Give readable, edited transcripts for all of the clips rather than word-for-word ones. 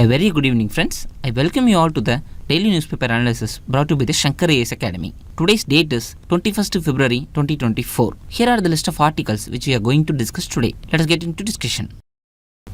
A very good evening, friends. I welcome you all to the daily newspaper analysis brought to you by the Shankar AS Academy. Today's date is 21st February 2024. Here are the list of articles which we are going to discuss today. Let us get into discussion.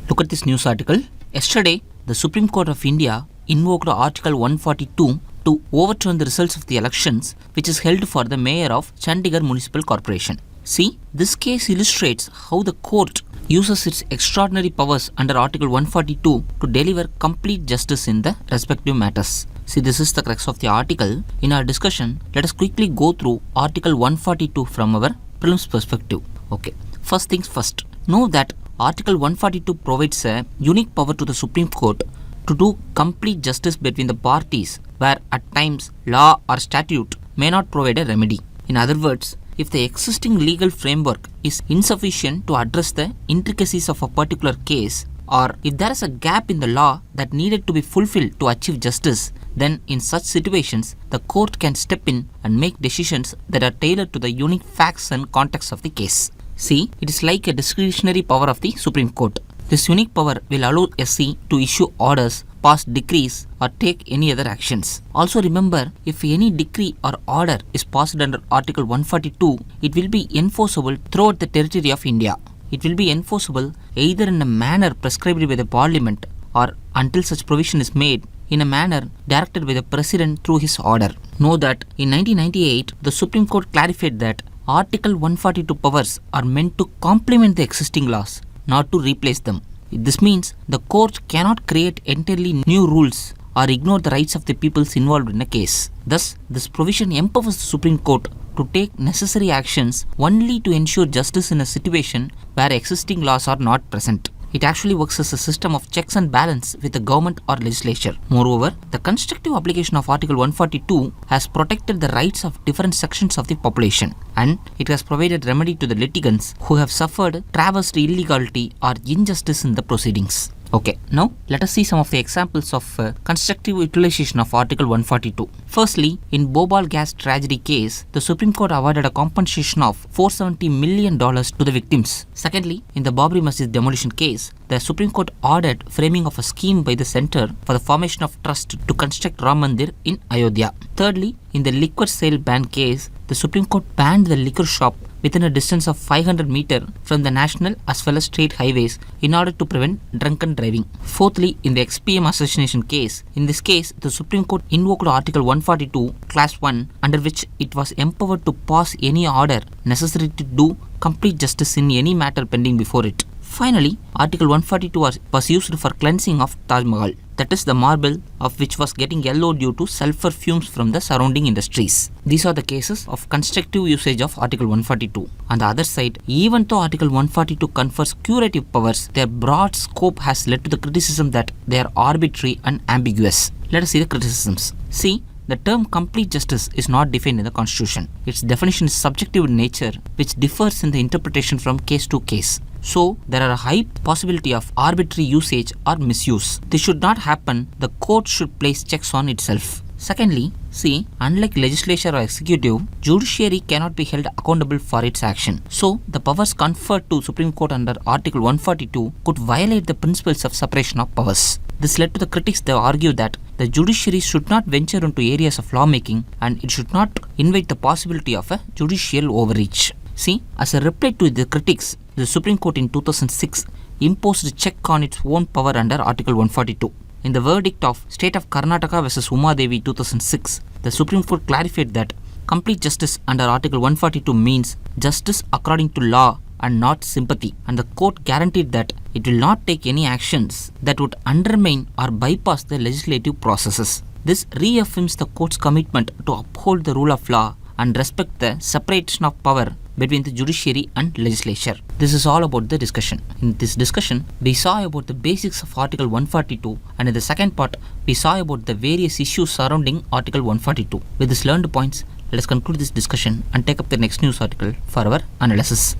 Look at this news article. Yesterday, the Supreme Court of India invoked Article 142 to overturn the results of the elections which is held for the mayor of Chandigarh Municipal Corporation. See, this case illustrates how the court uses its extraordinary powers under Article 142 to deliver complete justice in the respective matters. See, this is the crux of the article. In our discussion, let us quickly go through Article 142 from our prelims perspective. Okay, first things first. Know that Article 142 provides a unique power to the Supreme Court to do complete justice between the parties where at times law or statute may not provide a remedy. In other words, if the existing legal framework is insufficient to address the intricacies of a particular case, or if there is a gap in the law that needed to be fulfilled to achieve justice, then in such situations, the court can step in and make decisions that are tailored to the unique facts and context of the case. See, it is like a discretionary power of the Supreme Court. This unique power will allow SC to issue orders, pass decrees, or take any other actions. Also remember, if any decree or order is passed under Article 142, it will be enforceable throughout the territory of India. It will be enforceable either in a manner prescribed by the Parliament or until such provision is made in a manner directed by the President through his order. Know that in 1998, the Supreme Court clarified that Article 142 powers are meant to complement the existing laws, not to replace them. This means the court cannot create entirely new rules or ignore the rights of the peoples involved in a case. Thus, this provision empowers the Supreme Court to take necessary actions only to ensure justice in a situation where existing laws are not present. It actually works as a system of checks and balance with the government or legislature. Moreover, the constructive application of Article 142 has protected the rights of different sections of the population, and it has provided remedy to the litigants who have suffered traversed illegality or injustice in the proceedings. Okay, now let us see some of the examples of constructive utilization of Article 142. Firstly, in Bhopal gas tragedy case, the Supreme Court awarded a compensation of $470 million to the victims. Secondly, in the Babri Masjid demolition case, the Supreme Court ordered framing of a scheme by the centre for the formation of trust to construct Ram Mandir in Ayodhya. Thirdly, in the liquor sale ban case, the Supreme Court banned the liquor shop within a distance of 500 meters from the national as well as state highways in order to prevent drunken driving. Fourthly, in the XPM assassination case, in this case, the Supreme Court invoked Article 142, Class 1, under which it was empowered to pass any order necessary to do complete justice in any matter pending before it. Finally, Article 142 was used for cleansing of Taj Mahal, that is the marble of which was getting yellow due to sulfur fumes from the surrounding industries. These are the cases of constructive usage of Article 142. On the other side, even though Article 142 confers curative powers, their broad scope has led to the criticism that they are arbitrary and ambiguous. Let us see the criticisms. See, the term complete justice is not defined in the Constitution. Its definition is subjective in nature, which differs in the interpretation from case to case. So, there are a high possibility of arbitrary usage or misuse. This should not happen. The court should place checks on itself. Secondly, see, unlike legislature or executive, judiciary cannot be held accountable for its action. So, the powers conferred to Supreme Court under Article 142 could violate the principles of separation of powers. This led to the critics that argue that the judiciary should not venture into areas of lawmaking and it should not invite the possibility of a judicial overreach. See, as a reply to the critics, the Supreme Court in 2006 imposed a check on its own power under Article 142. In the verdict of State of Karnataka vs. Uma Devi 2006, the Supreme Court clarified that complete justice under Article 142 means justice according to law and not sympathy, and the court guaranteed that it will not take any actions that would undermine or bypass the legislative processes. This reaffirms the court's commitment to uphold the rule of law and respect the separation of power between the judiciary and legislature. This is all about the discussion. In this discussion, we saw about the basics of Article 142, and in the second part, we saw about the various issues surrounding Article 142. With these learned points, let us conclude this discussion and take up the next news article for our analysis.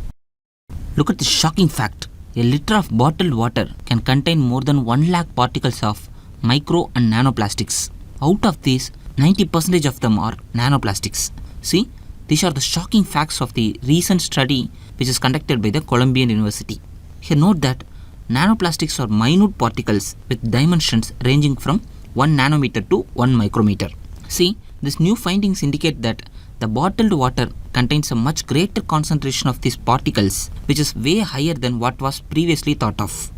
Look at this shocking fact. A liter of bottled water can contain more than 1 lakh particles of micro and nanoplastics. Out of these, 90% of them are nanoplastics. See, these are the shocking facts of the recent study which is conducted by the Columbian University. Here note that nanoplastics are minute particles with dimensions ranging from 1 nanometer to 1 micrometer. See, these new findings indicate that the bottled water contains a much greater concentration of these particles, which is way higher than what was previously thought of.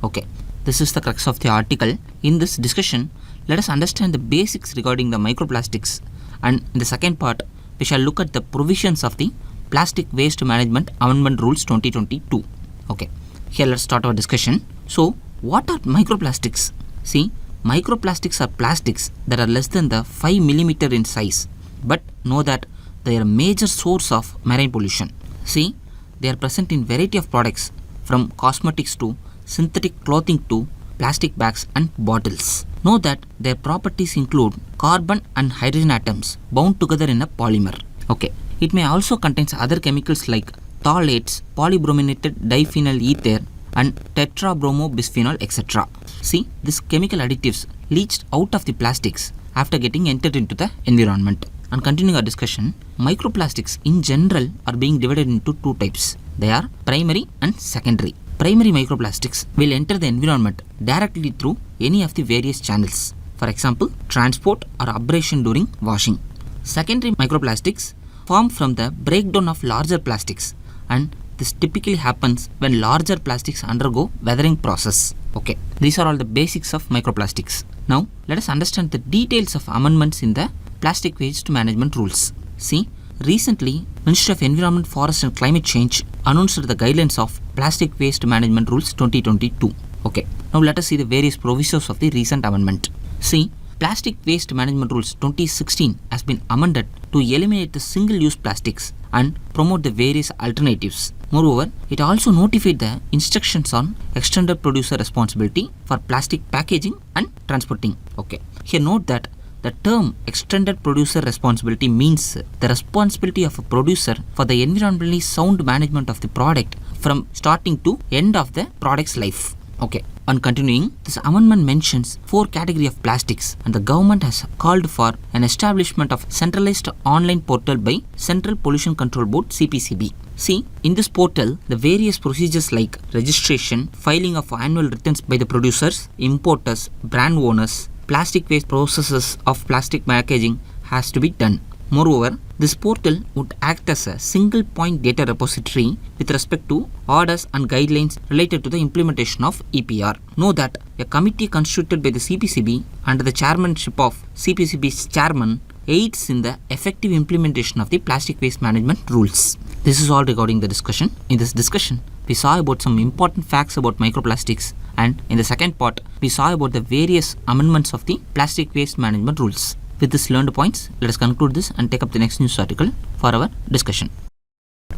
Okay, this is the crux of the article. In this discussion, let us understand the basics regarding the microplastics, and in the second part, we shall look at the provisions of the Plastic Waste Management Amendment Rules 2022. Okay, here let's start our discussion. So, what are microplastics? See, microplastics are plastics that are less than the 5 millimeter in size, but know that they are a major source of marine pollution. See, they are present in variety of products from cosmetics to synthetic clothing to plastic bags and bottles. Know that their properties include carbon and hydrogen atoms bound together in a polymer. Okay, it may also contain other chemicals like phthalates, polybrominated diphenyl ether, and tetrabromobisphenol, etc. See, these chemical additives leached out of the plastics after getting entered into the environment. And continuing our discussion, microplastics in general are being divided into two types. They are primary and secondary. Primary microplastics will enter the environment directly through any of the various channels. For example, transport or abrasion during washing. Secondary microplastics form from the breakdown of larger plastics, and this typically happens when larger plastics undergo weathering process. Okay, these are all the basics of microplastics. Now, let us understand the details of amendments in the Plastic Waste Management Rules. See, recently, Ministry of Environment, Forest and Climate Change announced the guidelines of Plastic Waste Management Rules 2022. Okay, now let us see the various provisions of the recent amendment. See, Plastic Waste Management Rules 2016 has been amended to eliminate the single-use plastics and promote the various alternatives. Moreover, it also notified the instructions on extended producer responsibility for plastic packaging and transporting. Okay, here note that the term extended producer responsibility means the responsibility of a producer for the environmentally sound management of the product from starting to end of the product's life. Okay, on continuing, this amendment mentions 4 categories of plastics, and the government has called for an establishment of centralized online portal by Central Pollution Control Board (CPCB). See, in this portal, the various procedures like registration, filing of annual returns by the producers, importers, brand owners, plastic waste processes of plastic packaging has to be done. Moreover, this portal would act as a single point data repository with respect to orders and guidelines related to the implementation of EPR. Know that a committee constituted by the CPCB under the chairmanship of CPCB's chairman aids in the effective implementation of the plastic waste management rules. This is all regarding the discussion. In this discussion, we saw about some important facts about microplastics, and in the second part, we saw about the various amendments of the plastic waste management rules. With this learned points, let us conclude this and take up the next news article for our discussion.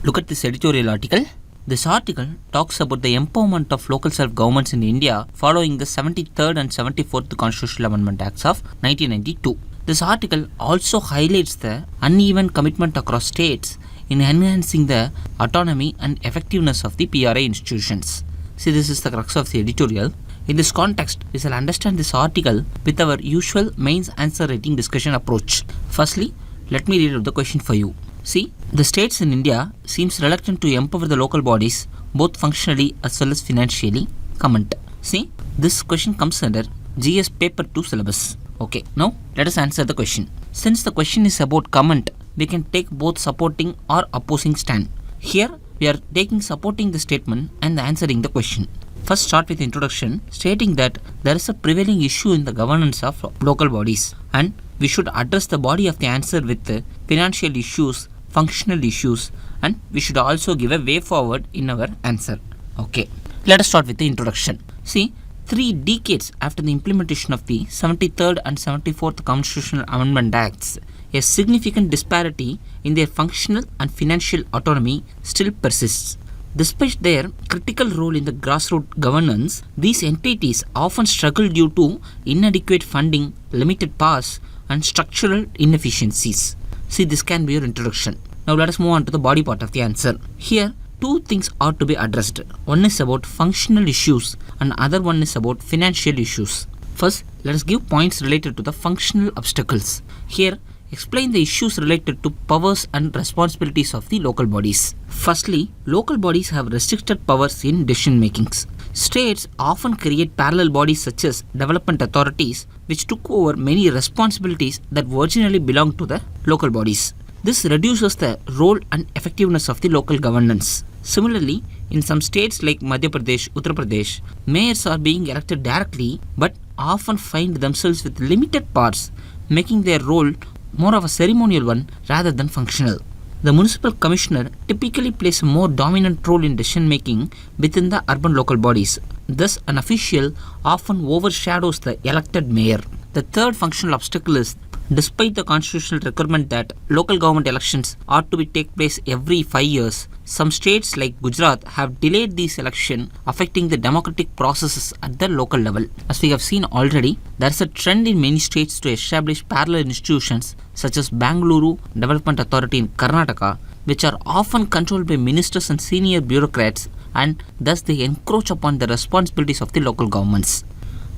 Look at this editorial article. This article talks about the empowerment of local self-governments in India following the 73rd and 74th Constitutional Amendment Acts of 1992. This article also highlights the uneven commitment across states in enhancing the autonomy and effectiveness of the PRI institutions. See, this is the crux of the editorial. In this context, we shall understand this article with our usual mains answer writing discussion approach. Firstly, let me read out the question for you. See, the states in India seems reluctant to empower the local bodies both functionally as well as financially. Comment. See, this question comes under GS paper 2 syllabus. Okay, now let us answer the question. Since the question is about comment, we can take both supporting or opposing stand. Here, we are taking supporting the statement and answering the question. First, start with introduction, stating that there is a prevailing issue in the governance of local bodies, and we should address the body of the answer with the financial issues, functional issues, and we should also give a way forward in our answer. Okay, let us start with the introduction. See, 3 decades after the implementation of the 73rd and 74th Constitutional Amendment Acts, a significant disparity in their functional and financial autonomy still persists. Despite their critical role in the grassroots governance, these entities often struggle due to inadequate funding, limited powers, and structural inefficiencies. See, this can be your introduction. Now let us move on to the body part of the answer. Here, 2 things are to be addressed. One is about functional issues and other one is about financial issues. First, let us give points related to the functional obstacles. Here, explain the issues related to powers and responsibilities of the local bodies. Firstly, local bodies have restricted powers in decision makings. States often create parallel bodies such as development authorities, which took over many responsibilities that originally belonged to the local bodies. This reduces the role and effectiveness of the local governance. Similarly, in some states like Madhya Pradesh, Uttar Pradesh, mayors are being elected directly but often find themselves with limited powers, making their role more of a ceremonial one rather than functional. The municipal commissioner typically plays a more dominant role in decision making within the urban local bodies. Thus, an official often overshadows the elected mayor. The third functional obstacle is, despite the constitutional requirement that local government elections ought to take place every 5 years, some states like Gujarat have delayed these elections, affecting the democratic processes at the local level. As we have seen already, there is a trend in many states to establish parallel institutions such as Bangalore Development Authority in Karnataka, which are often controlled by ministers and senior bureaucrats, and thus they encroach upon the responsibilities of the local governments.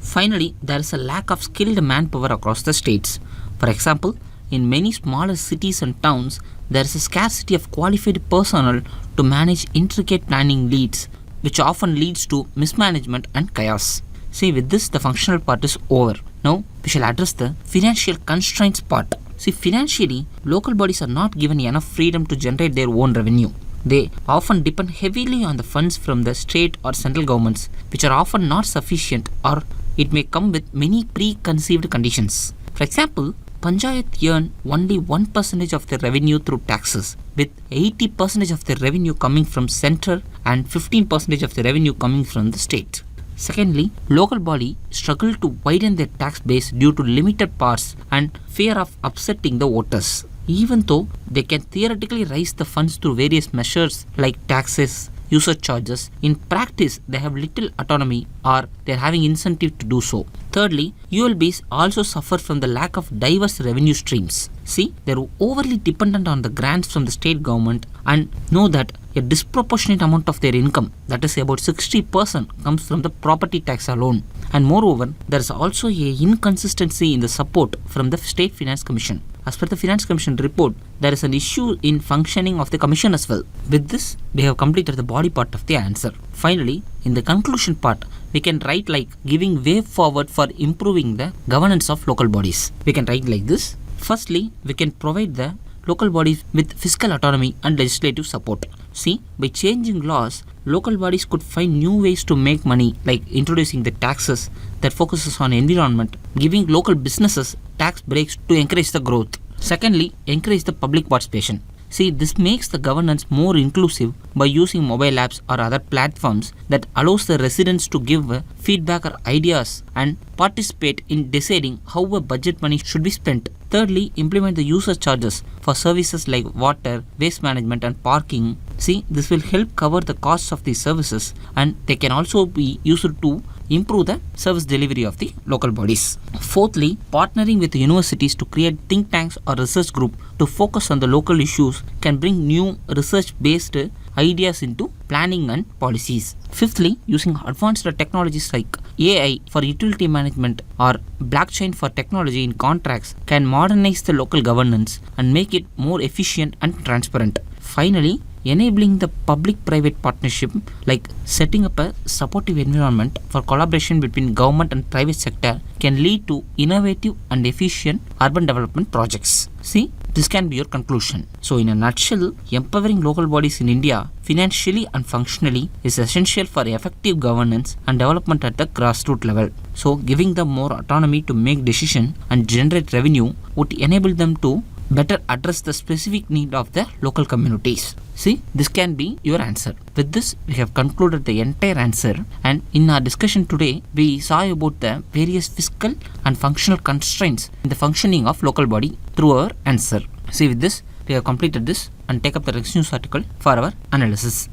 Finally, there is a lack of skilled manpower across the states. For example, in many smaller cities and towns, there is a scarcity of qualified personnel to manage intricate planning leads, which often leads to mismanagement and chaos. See, with this, the functional part is over. Now, we shall address the financial constraints part. See, financially, local bodies are not given enough freedom to generate their own revenue. They often depend heavily on the funds from the state or central governments, which are often not sufficient, or it may come with many preconceived conditions. For example, panchayats earn only 1% of their revenue through taxes, with 80% of their revenue coming from central and 15% of the revenue coming from the state. Secondly, local bodies struggle to widen their tax base due to limited powers and fear of upsetting the voters. Even though they can theoretically raise the funds through various measures like taxes, user charges, in practice they have little autonomy or they are having incentive to do so. Thirdly, ULBs also suffer from the lack of diverse revenue streams. See, they are overly dependent on the grants from the state government and know that a disproportionate amount of their income, that is about 60%, comes from the property tax alone. And moreover, there is also a inconsistency in the support from the State Finance Commission. As per the Finance Commission report, there is an issue in functioning of the Commission as well. With this, we have completed the body part of the answer. Finally, in the conclusion part, we can write like giving way forward for improving the governance of local bodies. We can write like this. Firstly, we can provide the local bodies with fiscal autonomy and legislative support. See, by changing laws, local bodies could find new ways to make money, like introducing the taxes that focuses on environment, giving local businesses tax breaks to encourage the growth. Secondly, encourage the public participation. See, this makes the governance more inclusive by using mobile apps or other platforms that allows the residents to give feedback or ideas and participate in deciding how a budget money should be spent. Thirdly, implement the user charges for services like water, waste management and parking. See, this will help cover the costs of these services and they can also be used to improve the service delivery of the local bodies. Fourthly, partnering with the universities to create think tanks or research group to focus on the local issues can bring new research-based ideas into planning and policies. Fifthly, using advanced technologies like AI for utility management or blockchain for technology in contracts can modernize the local governance and make it more efficient and transparent. Finally, enabling the public-private partnership, like setting up a supportive environment for collaboration between government and private sector, can lead to innovative and efficient urban development projects. See, this can be your conclusion. So in a nutshell, empowering local bodies in India financially and functionally is essential for effective governance and development at the grassroots level. So giving them more autonomy to make decisions and generate revenue would enable them to better address the specific need of the local communities. See, this can be your answer. With this, we have concluded the entire answer, and in our discussion today, we saw about the various fiscal and functional constraints in the functioning of local body through our answer. See, with this, we have completed this and take up the next news article for our analysis.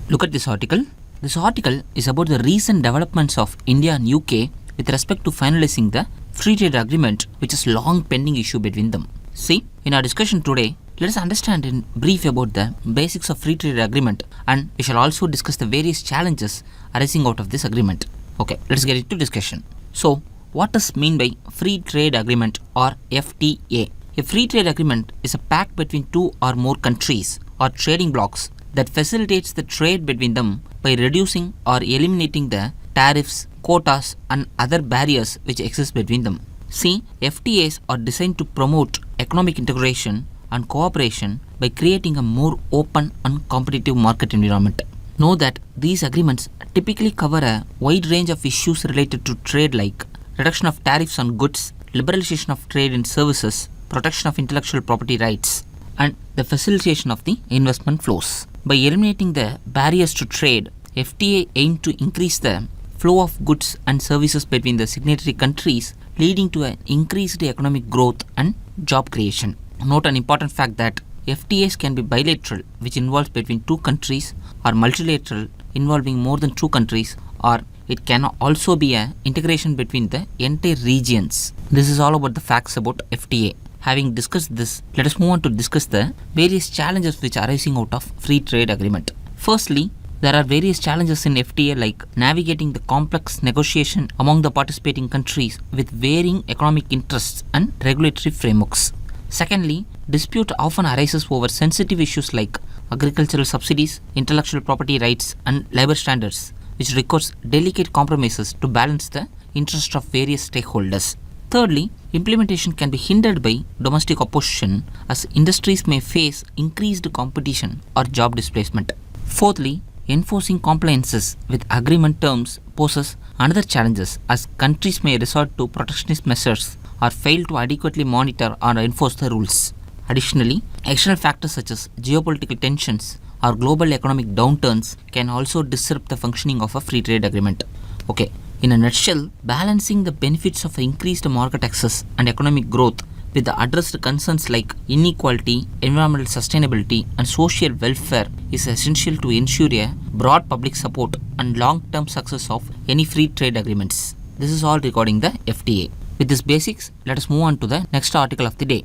Look at this article. This article is about the recent developments of India and UK with respect to finalizing the free trade agreement, which is long pending issue between them. See, in our discussion today, let us understand in brief about the basics of free trade agreement, and we shall also discuss the various challenges arising out of this agreement. Okay, let's get into discussion. So, what does mean by free trade agreement or FTA? A free trade agreement is a pact between two or more countries or trading blocs that facilitates the trade between them by reducing or eliminating the tariffs, quotas, and other barriers which exist between them. See, FTAs are designed to promote economic integration and cooperation by creating a more open and competitive market environment. Know that these agreements typically cover a wide range of issues related to trade like reduction of tariffs on goods, liberalization of trade in services, protection of intellectual property rights, and the facilitation of the investment flows. By eliminating the barriers to trade, FTA aimed to increase the flow of goods and services between the signatory countries, leading to an increased economic growth and job creation. Note an important fact that FTAs can be bilateral, which involves between two countries, or multilateral, involving more than two countries, or it can also be an integration between the entire regions. This is all about the facts about FTA. Having discussed this, let us move on to discuss the various challenges which are arising out of free trade agreement. Firstly, there are various challenges in FTA like navigating the complex negotiation among the participating countries with varying economic interests and regulatory frameworks. Secondly, dispute often arises over sensitive issues like agricultural subsidies, intellectual property rights, and labor standards, which requires delicate compromises to balance the interests of various stakeholders. Thirdly, implementation can be hindered by domestic opposition as industries may face increased competition or job displacement. Fourthly, enforcing compliances with agreement terms poses another challenges as countries may resort to protectionist measures or fail to adequately monitor or enforce the rules. Additionally, external factors such as geopolitical tensions or global economic downturns can also disrupt the functioning of a free trade agreement. Okay, in a nutshell, balancing the benefits of increased market access and economic growth with the addressed concerns like inequality, environmental sustainability, and social welfare is essential to ensure a broad public support and long-term success of any free trade agreements. This is all regarding the FTA. With these basics, let us move on to the next article of the day.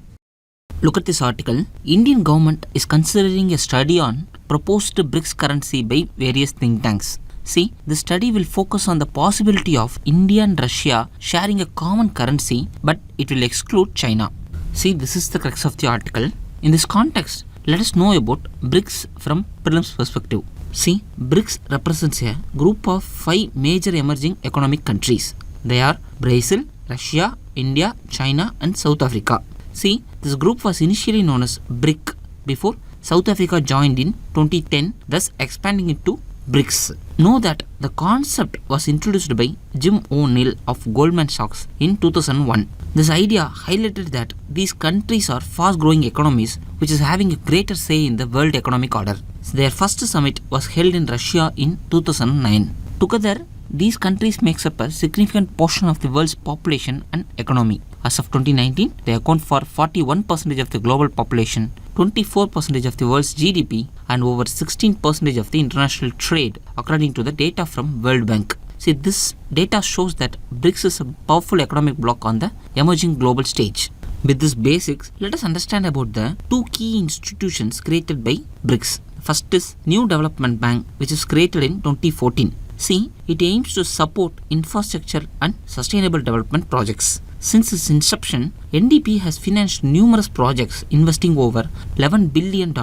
Look at this article. Indian government is considering a study on proposed BRICS currency by various think tanks. See, the study will focus on the possibility of India and Russia sharing a common currency, but it will exclude China. See, this is the crux of the article. In this context, let us know about BRICS from prelims perspective. See, BRICS represents a group of 5 major emerging economic countries. They are Brazil, Russia, India, China, and South Africa. See, this group was initially known as BRIC before South Africa joined in 2010, thus expanding into BRICS. Know that the concept was introduced by Jim O'Neill of Goldman Sachs in 2001. This idea highlighted that these countries are fast-growing economies which is having a greater say in the world economic order. Their first summit was held in Russia in 2009. Together, these countries makes up a significant portion of the world's population and economy. As of 2019, they account for 41% of the global population, 24% of the world's GDP, and over 16% of the international trade, according to the data from World Bank. See, this data shows that BRICS is a powerful economic bloc on the emerging global stage. With this basics, let us understand about the two key institutions created by BRICS. First is New Development Bank, which is created in 2014. See, it aims to support infrastructure and sustainable development projects. Since its inception, NDB has financed numerous projects investing over $11 billion.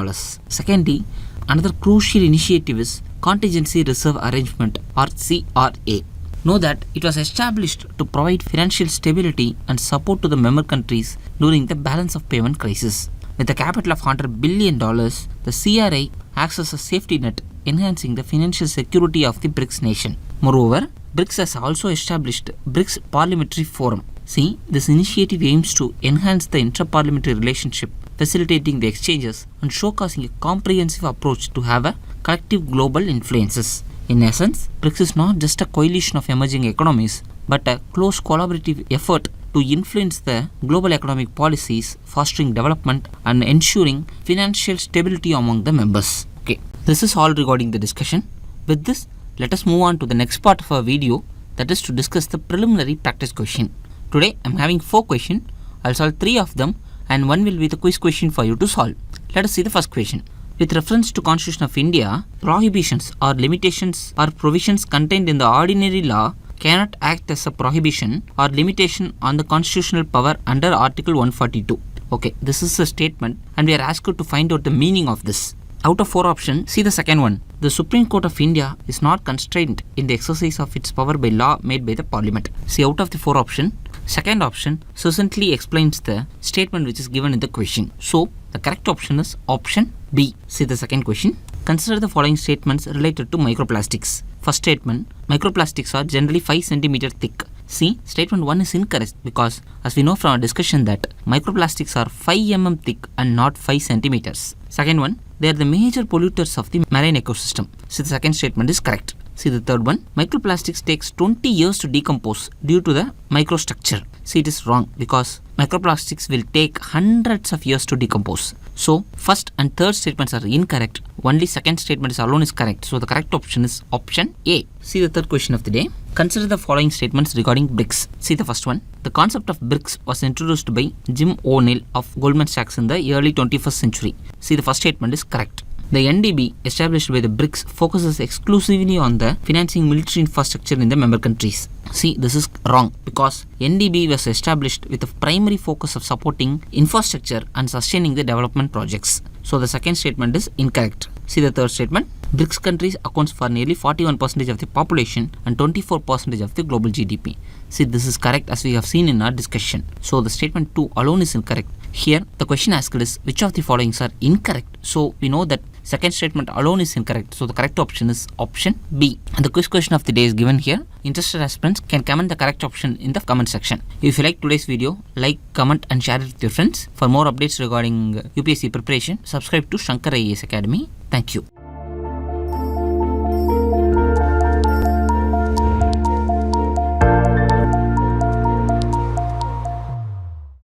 Secondly, another crucial initiative is Contingency Reserve Arrangement or CRA. Know that it was established to provide financial stability and support to the member countries during the balance of payment crisis. With a capital of $100 billion, the CRA acts as a safety net, enhancing the financial security of the BRICS nation. Moreover, BRICS has also established BRICS Parliamentary Forum. See, this initiative aims to enhance the inter-parliamentary relationship, facilitating the exchanges and showcasing a comprehensive approach to have a collective global influences. In essence, BRICS is not just a coalition of emerging economies, but a close collaborative effort to influence the global economic policies, fostering development and ensuring financial stability among the members. Okay, this is all regarding the discussion. With this, let us move on to the next part of our video, that is to discuss the preliminary practice question. Today I am having 4 questions. I'll solve 3 of them and 1 will be the quiz question for you to solve. Let us see the first question. With reference to Constitution of India, prohibitions or limitations or provisions contained in the ordinary law cannot act as a prohibition or limitation on the constitutional power under Article 142. Okay, this is a statement and we are asked to find out the meaning of this. Out of 4 options, see the second one. The Supreme Court of India is not constrained in the exercise of its power by law made by the Parliament. See, out of the 4 options, second option succinctly explains the statement which is given in the question. So, the correct option is option B. See the second question. Consider the following statements related to microplastics. First statement, microplastics are generally 5 cm thick. See, statement 1 is incorrect because as we know from our discussion that microplastics are 5 mm thick and not 5 centimeters. Second one, they are the major polluters of the marine ecosystem. See, the second statement is correct. See the third one, microplastics takes 20 years to decompose due to the microstructure. See, it is wrong because microplastics will take hundreds of years to decompose. So, first and third statements are incorrect. Only second statement alone is correct. So, the correct option is option A. See the third question of the day. Consider the following statements regarding BRICS. See the first one. The concept of BRICS was introduced by Jim O'Neill of Goldman Sachs in the early 21st century. See the first statement is correct. The NDB established by the BRICS focuses exclusively on the financing military infrastructure in the member countries. See, this is wrong because NDB was established with the primary focus of supporting infrastructure and sustaining the development projects. So the second statement is incorrect. See the third statement. BRICS countries accounts for nearly 41% of the population and 24% of the global GDP. See, this is correct as we have seen in our discussion. So the statement 2 alone is incorrect. Here the question asked is which of the following are incorrect. So we know that second statement alone is incorrect. So the correct option is option B. And the quiz question of the day is given here. Interested aspirants can comment the correct option in the comment section. If you like today's video, like, comment and share it with your friends. For more updates regarding UPSC preparation, subscribe to Shankar IAS Academy. Thank you.